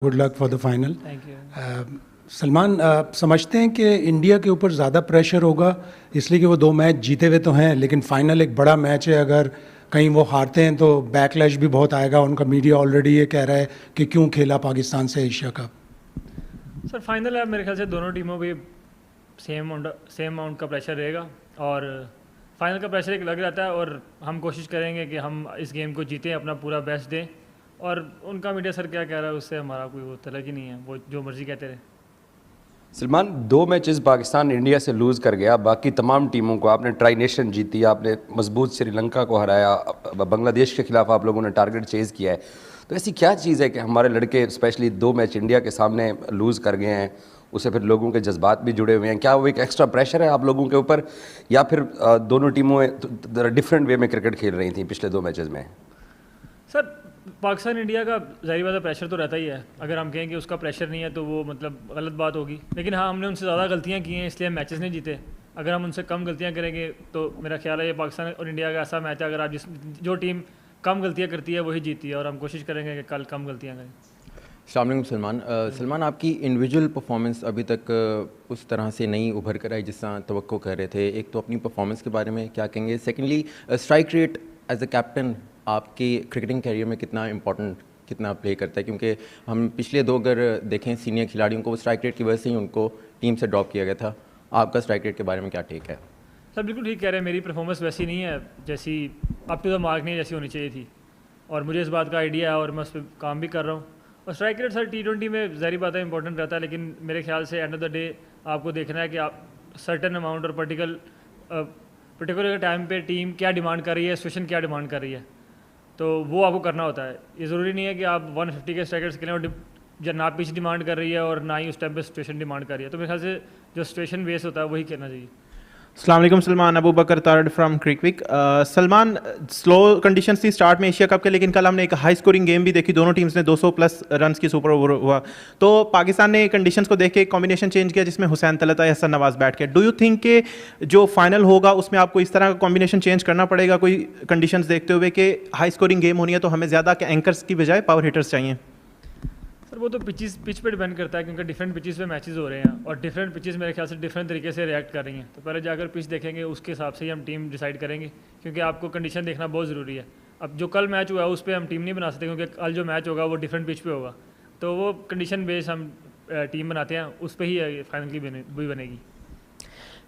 Good luck for the final. Thank you. Salman, समझते हैं कि इंडिया के ऊपर ज़्यादा प्रेशर होगा इसलिए कि वो 2 मैच जीते हुए तो हैं, लेकिन फाइनल एक बड़ा मैच है, अगर कहीं वो हारते हैं तो बैकलैश भी बहुत आएगा। उनका मीडिया ऑलरेडी ये कह रहा है कि क्यों खेला पाकिस्तान से एशिया कप। सर फाइनल है, मेरे ख्याल से दोनों टीमों पे सेम अमाउंट का प्रेशर रहेगा और फाइनल का प्रेशर एक लग रहता है और हम कोशिश करेंगे कि हम इस गेम को जीतें, अपना पूरा बेस्ट दें। और उनका मीडिया सर क्या कह रहा है उससे हमारा कोई वो तलक ही नहीं है, वो जो मर्जी कहते रहे। सलमान, 2 मैचेस पाकिस्तान इंडिया से लूज़ कर गया, बाकी तमाम टीमों को आपने ट्राई नेशन जीती, आपने मजबूत श्रीलंका को हराया, बांग्लादेश के खिलाफ आप लोगों ने टारगेट चेज़ किया है। तो ऐसी क्या चीज़ है कि हमारे लड़के स्पेशली 2 मैच इंडिया के सामने लूज़ कर गए हैं, उससे फिर लोगों के जज्बात भी जुड़े हुए हैं? क्या वो एक एक्स्ट्रा प्रेशर है आप लोगों के ऊपर, या फिर दोनों टीमों डिफरेंट वे में क्रिकेट खेल रही थी पिछले 2 मैचेस में? सर पाकिस्तान इंडिया का ज़ाहिर बात है प्रेशर तो रहता ही है, अगर हम कहें कि उसका प्रेशर नहीं है तो वो मतलब गलत बात होगी। लेकिन हाँ, हमने उनसे ज़्यादा गलतियाँ की हैं इसलिए हम मैचेस नहीं जीते। अगर हम उनसे कम गलतियाँ करेंगे तो मेरा ख्याल है ये पाकिस्तान और इंडिया का ऐसा मैच है, अगर आप जो टीम कम गलतियाँ करती है वही जीती है, और हम कोशिश करेंगे कि कल कम गलतियाँ करें। अस्सलाम वालेकुम सलमान। सलमान, आपकी इंडिविजुअल परफॉर्मेंस अभी तक उस तरह से नहीं उभर कर आई जिस तरह तवक्को कर रहे थे। एक तो अपनी परफॉर्मेंस के बारे में क्या कहेंगे, secondly strike rate as a captain आपके क्रिकेटिंग कैरियर में कितना प्ले करता है? क्योंकि हम पिछले 2 अगर देखें सीनियर खिलाड़ियों को, वो स्ट्राइक रेट की वजह से ही उनको टीम से ड्रॉप किया गया था। आपका स्ट्राइक रेट के बारे में क्या टेक है? सर बिल्कुल ठीक कह रहे हैं, मेरी परफॉर्मेंस वैसी नहीं है जैसी अप टू द मार्क नहीं जैसी होनी चाहिए थी, और मुझे इस बात का आइडिया है और मैं उस पर काम भी कर रहा हूँ। और स्ट्राइक रेट सर T20 में ज़ाहिर बात है इंपॉर्टेंट रहता है, लेकिन मेरे ख्याल से एंड ऑफ द डे आपको देखना है कि आप सर्टन अमाउंट और पर्टिकुलर टाइम पे टीम क्या डिमांड कर रही है, सिचुएशन क्या डिमांड कर रही है, तो वो आपको करना होता है। ये ज़रूरी नहीं है कि आप 150 के स्ट्राइकर्स खेलें और ना पिच डिमांड कर रही है और ना ही उस टाइम पे सिचुएशन डिमांड कर रही है, तो मेरे ख्याल से जो सिचुएशन बेस होता है वही खेलना चाहिए। अस्सलाम वालेकुम Salman, Abu Bakar Tarar from Crickwick. Salman, slow conditions थी स्टार्ट में एशिया कप के, लेकिन कल हमने एक हाई स्कोरिंग गेम भी देखी, दोनों टीम्स ने 200 प्लस रन्स की सुपर ओवर हुआ। तो पाकिस्तान ने कंडीशंस को देख के एक कॉम्बिनेशन चेंज किया जिसमें हुसैन तलत या हसन नवाज बैठ के। डू यू थिंक कि जो फाइनल होगा उसमें आपको इस तरह का कॉम्बिनेशन चेंज करना पड़ेगा कोई कंडीशंस देखते हुए कि हाई स्कोरिंग गेम होनी है तो हमें ज़्यादा एंकर्स की बजाय पावर हिटर्स चाहिए? सर वो तो पिच पे डिपेंड करता है, क्योंकि डिफरेंट पिचेस पे मैचेस हो रहे हैं और डिफरेंट पिचेस मेरे ख्याल से डिफरेंट तरीके से रिएक्ट कर रही हैं। तो पहले जाकर पिच देखेंगे, उसके हिसाब से ही हम टीम डिसाइड करेंगे, क्योंकि आपको कंडीशन देखना बहुत ज़रूरी है। अब जो कल मैच हुआ है उस पर हम टीम नहीं बना सकते, क्योंकि कल जो मैच होगा वो डिफरेंट पिच पे होगा, तो वो कंडीशन बेस हम टीम बनाते हैं, उस पर ही फाइनल की भी बनेगी।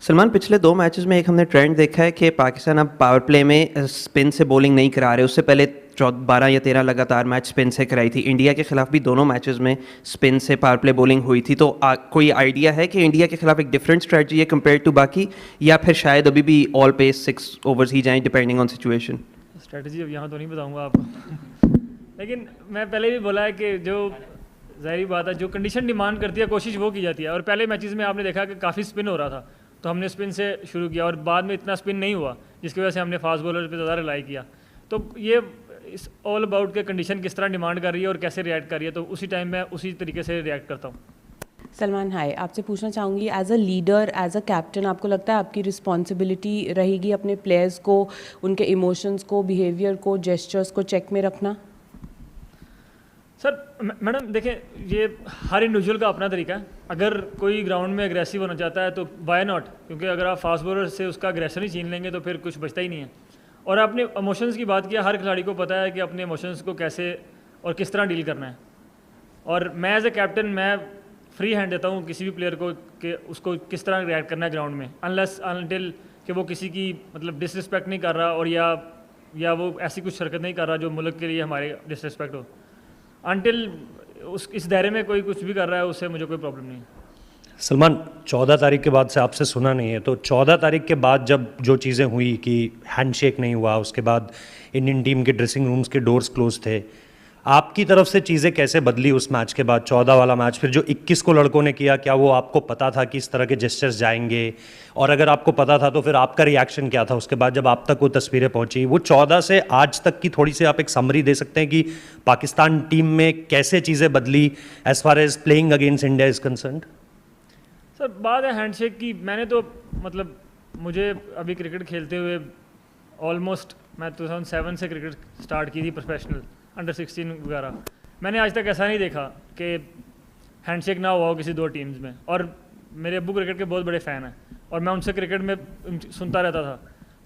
सलमान, पिछले 2 मैचेस में एक हमने ट्रेंड देखा है कि पाकिस्तान अब पावर प्ले में स्पिन से बॉलिंग नहीं करा रहे। उससे पहले 12 या 13 लगातार मैच स्पिन से कराई थी। इंडिया के खिलाफ भी दोनों मैचेस में स्पिन से पावर प्ले बॉलिंग हुई थी। तो कोई आइडिया है कि इंडिया के खिलाफ एक डिफरेंट स्ट्रेटजी है कंपेयर टू बाकी, या फिर शायद अभी भी ऑल पेस 6 ओवर्स ही जाएं डिपेंडिंग ऑन सिचुएशन? स्ट्रेटजी अब यहाँ तो नहीं बताऊँगा आपको लेकिन मैं पहले भी बोला है कि जो ज़ाहिर बात है जो कंडीशन डिमांड करती है कोशिश वो की जाती है। और पहले मैचेस में आपने देखा कि काफ़ी स्पिन हो रहा था, तो हमने स्पिन से शुरू किया और बाद में इतना स्पिन नहीं हुआ, जिसकी वजह से हमने फास्ट बॉलर पे ज़्यादा रिलाई किया। तो ये इस ऑल अबाउट के कंडीशन किस तरह डिमांड कर रही है और कैसे रिएक्ट कर रही है, तो उसी टाइम में उसी तरीके से रिएक्ट करता हूँ। सलमान हाय, आपसे पूछना चाहूँगी as a leader, as a captain, आपको लगता है आपकी रिस्पॉन्सिबिलिटी रहेगी अपने प्लेयर्स को, उनके इमोशंस को, बिहेवियर को, जेस्चर्स को चेक में रखना? सर मैडम देखें, ये हर इंडिविजुअल का अपना तरीका है। अगर कोई ग्राउंड में एग्रेसिव होना चाहता है तो वाई नॉट, क्योंकि अगर आप फास्ट बॉलर से उसका एग्रेशन ही छीन लेंगे तो फिर कुछ बचता ही नहीं है। और आपने इमोशंस की बात किया, हर खिलाड़ी को पता है कि अपने इमोशंस को कैसे और किस तरह डील करना है। और मैं एज ए कैप्टन मैं फ्री हैंड देता हूँ किसी भी प्लेयर को कि उसको किस तरह रिएक्ट करना है ग्राउंड में, अनलेस अनटिल कि वो किसी की मतलब डिसरिस्पेक्ट नहीं कर रहा और या वो ऐसी कुछ हरकत नहीं कर रहा जो मुल्क के लिए हमारे डिसरिस्पेक्ट हो। अनटिल इस दायरे में कोई कुछ भी कर रहा है उससे मुझे कोई प्रॉब्लम नहीं है। सलमान, 14 तारीख के बाद से आपसे सुना नहीं है, तो 14 तारीख के बाद जब जो चीज़ें हुई कि हैंडशेक नहीं हुआ, उसके बाद इंडियन टीम के ड्रेसिंग रूम्स के डोर्स क्लोज थे, आपकी तरफ से चीज़ें कैसे बदली उस मैच के बाद? 14 वाला मैच फिर जो 21 को लड़कों ने किया, क्या वो आपको पता था कि इस तरह के जेस्चर्स जाएंगे? और अगर आपको पता था तो फिर आपका रिएक्शन क्या था उसके बाद जब आप तक वो तस्वीरें पहुंची? वो 14 से आज तक की थोड़ी सी आप एक समरी दे सकते हैं कि पाकिस्तान टीम में कैसे चीज़ें बदली as far as playing against India is concerned? Sir बात है हैंडशेक की, मैंने तो मतलब मुझे अभी क्रिकेट खेलते हुए ऑलमोस्ट मैं 2007 से क्रिकेट स्टार्ट की थी प्रोफेशनल, अंडर 16 वगैरह। मैंने आज तक ऐसा नहीं देखा कि हैंडशेक ना हुआ हो किसी दो टीम्स में। और मेरे अब्बू क्रिकेट के बहुत बड़े फ़ैन हैं और मैं उनसे क्रिकेट में सुनता रहता था,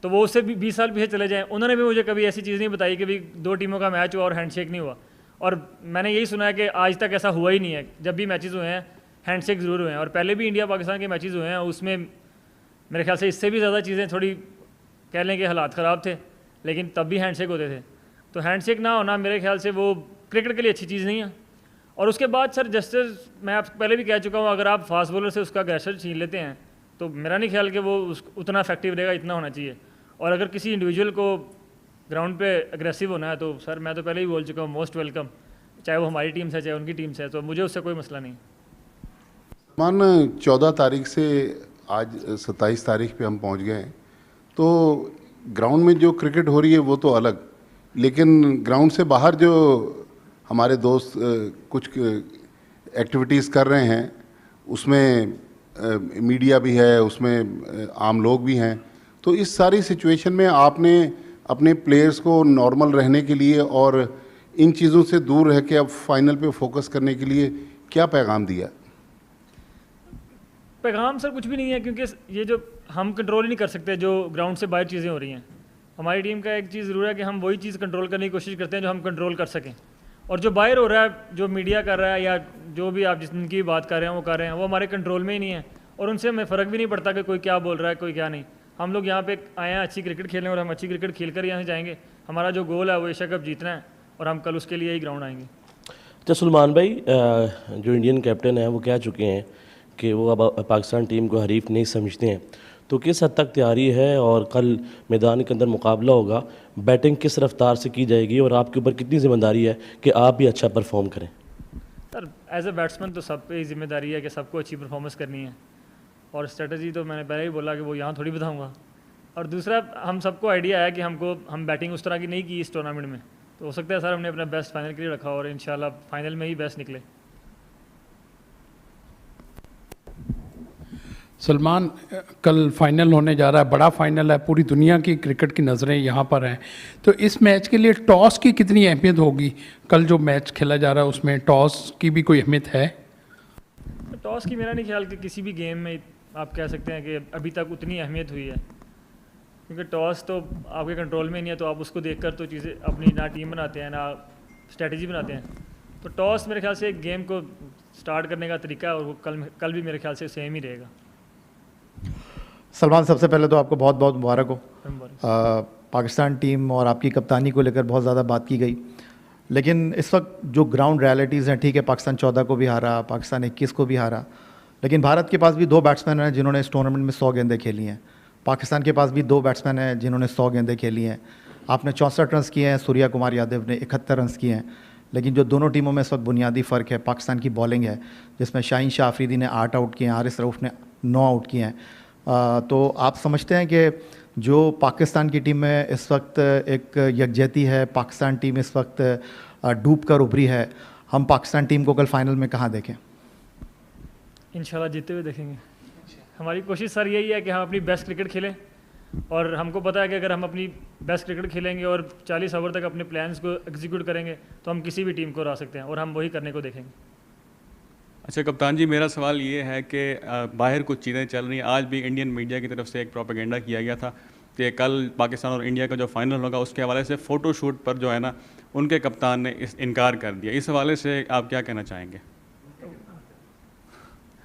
तो वो उससे भी 20 साल पीछे चले जाएँ, उन्होंने भी मुझे कभी ऐसी चीज़ नहीं बताई कि भाई दो टीमों का मैच हुआ और हैंडशेक नहीं हुआ। और मैंने यही सुना है कि आज तक ऐसा हुआ ही नहीं है, जब भी मैचेस हुए हैं हैंडशेक ज़रूर हुए हैं। और पहले भी इंडिया पाकिस्तान के मैचेस हुए हैं, उसमें मेरे ख्याल से इससे भी ज़्यादा चीज़ें थोड़ी कह लें कि हालात ख़राब थे, लेकिन तब भी हैंडशेक होते थे। तो हैंडशेक ना होना मेरे ख्याल से वो क्रिकेट के लिए अच्छी चीज़ नहीं है। और उसके बाद सर, जस्टिस मैं आपको पहले भी कह चुका हूँ, अगर आप फास्ट बॉलर से उसका अग्रेशन छीन लेते हैं तो मेरा नहीं ख्याल कि वो उतना इफेक्टिव रहेगा, इतना होना चाहिए। और अगर किसी इंडिविजुअल को ग्राउंड पे अग्रेसिव होना है तो सर मैं तो पहले ही बोल चुका हूँ, मोस्ट वेलकम, चाहे वो हमारी टीम से चाहे उनकी टीम से, तो मुझे उससे कोई मसला नहीं। मान 14 तारीख से आज 27 तारीख पे हम पहुंच गए हैं, तो ग्राउंड में जो क्रिकेट हो रही है वो तो अलग, लेकिन ग्राउंड से बाहर जो हमारे दोस्त कुछ एक्टिविटीज़ कर रहे हैं, उसमें मीडिया भी है, उसमें आम लोग भी हैं। तो इस सारी सिचुएशन में आपने अपने प्लेयर्स को नॉर्मल रहने के लिए और इन चीज़ों से दूर रह के अब फाइनल पे फोकस करने के लिए क्या पैगाम दिया? पैगाम सर कुछ भी नहीं है, क्योंकि ये जो हम कंट्रोल ही नहीं कर सकते जो ग्राउंड से बाहर चीज़ें हो रही हैं। हमारी टीम का एक चीज़ ज़रूर है कि हम वही चीज़ कंट्रोल करने की कोशिश करते हैं जो हम कंट्रोल कर सकें। और जो बाहर हो रहा है, जो मीडिया कर रहा है या जो भी आप जिनकी बात कर रहे हैं वो कर रहे हैं, वो हमारे कंट्रोल में ही नहीं है और उनसे हमें फ़र्क भी नहीं पड़ता कि कोई क्या बोल रहा है कोई क्या नहीं। हम लोग यहाँ पे आए हैं अच्छी क्रिकेट खेलने और हम अच्छी क्रिकेट खेल कर यहाँ से जाएंगे। हमारा जो गोल है वो एशिया कप जीतना है और हम कल उसके लिए ही ग्राउंड आएंगे। अच्छा सलमान भाई, जो इंडियन कैप्टन है वो कह चुके हैं कि वो अब पाकिस्तान टीम को हरीफ नहीं समझते हैं, तो किस हद तक तैयारी है और कल मैदान के अंदर मुकाबला होगा, बैटिंग किस रफ्तार से की जाएगी और आपके ऊपर कितनी जिम्मेदारी है कि आप भी अच्छा परफॉर्म करें? सर एज ए बैट्समैन तो सब पे ही जिम्मेदारी है कि सबको अच्छी परफॉर्मेंस करनी है और स्ट्रेटजी तो मैंने पहले ही बोला कि वो यहाँ थोड़ी बताऊँगा। और दूसरा, हम सबको आइडिया है कि हम बैटिंग उस तरह की नहीं की इस टूर्नामेंट में, तो हो सकता है सर हमने अपना बेस्ट फाइनल के लिए रखा और इंशाल्लाह फाइनल में ही बेस्ट निकले। सलमान, कल फाइनल होने जा रहा है, बड़ा फाइनल है, पूरी दुनिया की क्रिकेट की नज़रें यहाँ पर हैं, तो इस मैच के लिए टॉस की कितनी अहमियत होगी? कल जो मैच खेला जा रहा है उसमें टॉस की भी कोई अहमियत है? टॉस की मेरा नहीं ख्याल कि किसी भी गेम में आप कह सकते हैं कि अभी तक उतनी अहमियत हुई है, क्योंकि टॉस तो आपके कंट्रोल में नहीं है, तो आप उसको देखकर तो चीज़ें अपनी ना टीम बनाते हैं ना स्ट्रेटजी बनाते हैं। तो टॉस मेरे ख्याल से एक गेम को स्टार्ट करने का तरीका है और वो कल भी मेरे ख्याल से सेम ही रहेगा। सलमान, सबसे पहले तो आपको बहुत बहुत मुबारक हो। पाकिस्तान टीम और आपकी कप्तानी को लेकर बहुत ज़्यादा बात की गई, लेकिन इस वक्त जो ग्राउंड रियलिटीज़ हैं, ठीक है पाकिस्तान 14 को भी हारा, पाकिस्तान 21 को भी हारा, लेकिन भारत के पास भी 2 बैट्समैन हैं जिन्होंने इस टूर्नामेंट में 100 गेंदें खेली हैं। पाकिस्तान के पास भी 2 बैट्समैन हैं जिन्होंने 100 गेंदें खेली हैं। आपने 64 रन किए हैं, सूर्या कुमार यादव ने 71 रन किए हैं। लेकिन जो दोनों टीमों में इस वक्त बुनियादी फ़र्क है, पाकिस्तान की बॉलिंग है, जिसमें शाहीन शाह अफरीदी ने 8 आउट किए हैं, हारिस रऊफ़ ने 9 आउट किए हैं। तो आप समझते हैं कि जो पाकिस्तान की टीम में इस वक्त एक यकजहती है, पाकिस्तान टीम इस वक्त डूब कर उभरी है, हम पाकिस्तान टीम को कल फाइनल में कहाँ देखें? इंशाल्लाह जीतते हुए देखेंगे। हमारी कोशिश सर यही है कि हम अपनी बेस्ट क्रिकेट खेलें और हमको पता है कि अगर हम अपनी बेस्ट क्रिकेट खेलेंगे और 40 ओवर तक अपने प्लान्स को एग्जीक्यूट करेंगे तो हम किसी भी टीम को हरा सकते हैं और हम वही करने को देखेंगे। अच्छा कप्तान जी, मेरा सवाल ये है कि बाहर कुछ चीज़ें चल रही हैं। आज भी इंडियन मीडिया की तरफ से एक प्रोपेगेंडा किया गया था कि कल पाकिस्तान और इंडिया का जो फाइनल होगा उसके हवाले से फ़ोटो शूट पर जो है ना उनके कप्तान ने इनकार कर दिया। इस हवाले से आप क्या कहना चाहेंगे?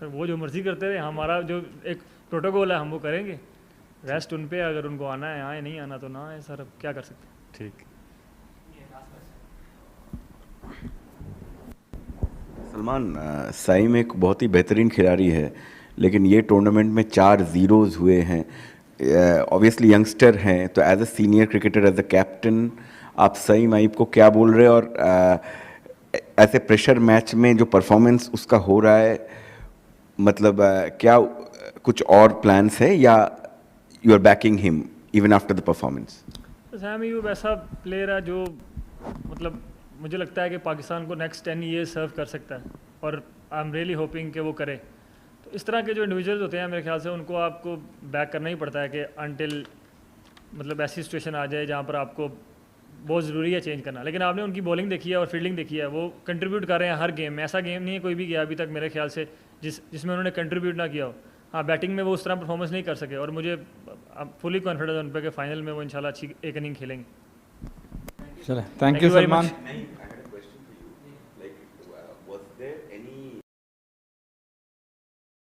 वो जो मर्ज़ी करते रहे, हमारा जो एक प्रोटोकॉल है हम वो करेंगे, रेस्ट उन पे, अगर उनको आना है आए, नहीं आना तो ना आए सर, अब क्या कर सकते हैं। ठीक। सलमान, साइम एक बहुत ही बेहतरीन खिलाड़ी है, लेकिन ये टूर्नामेंट में 4 ज़ीरोज़ हुए हैं। ऑब्वियसली यंगस्टर हैं, तो as a senior cricketer, as a captain, आप साइम आइब को क्या बोल रहे हैं? और ऐसे प्रेशर मैच में जो परफॉर्मेंस उसका हो रहा है, मतलब क्या कुछ और प्लान्स है या you are backing him even after the performance? Saim Ayub ऐसा प्लेयर है जो मतलब मुझे लगता है कि पाकिस्तान को नेक्स्ट 10 ईयर्स सर्व कर सकता है और आई एम रियली होपिंग कि वो करे। तो इस तरह के जो इंडिविजुअल्स होते हैं मेरे ख्याल से उनको आपको बैक करना ही पड़ता है कि अनटिल मतलब ऐसी सिचुएशन आ जाए जहाँ पर आपको बहुत ज़रूरी है चेंज करना। लेकिन आपने उनकी बॉलिंग देखी है और फील्डिंग देखी है, वो कंट्रीब्यूट कर रहे हैं हर गेम में। ऐसा गेम नहीं है कोई भी गया अभी तक मेरे ख्याल से जिसमें उन्होंने कंट्रीब्यूट ना किया हो। हाँ, बैटिंग में वो उस तरह परफॉर्मेंस नहीं कर सके और मुझे फुली कॉन्फिडेंस उन पर कि फाइनल में वो इंशाल्लाह अच्छी एक इनिंग खेलेंगे। चलो, thank you very Salman. much.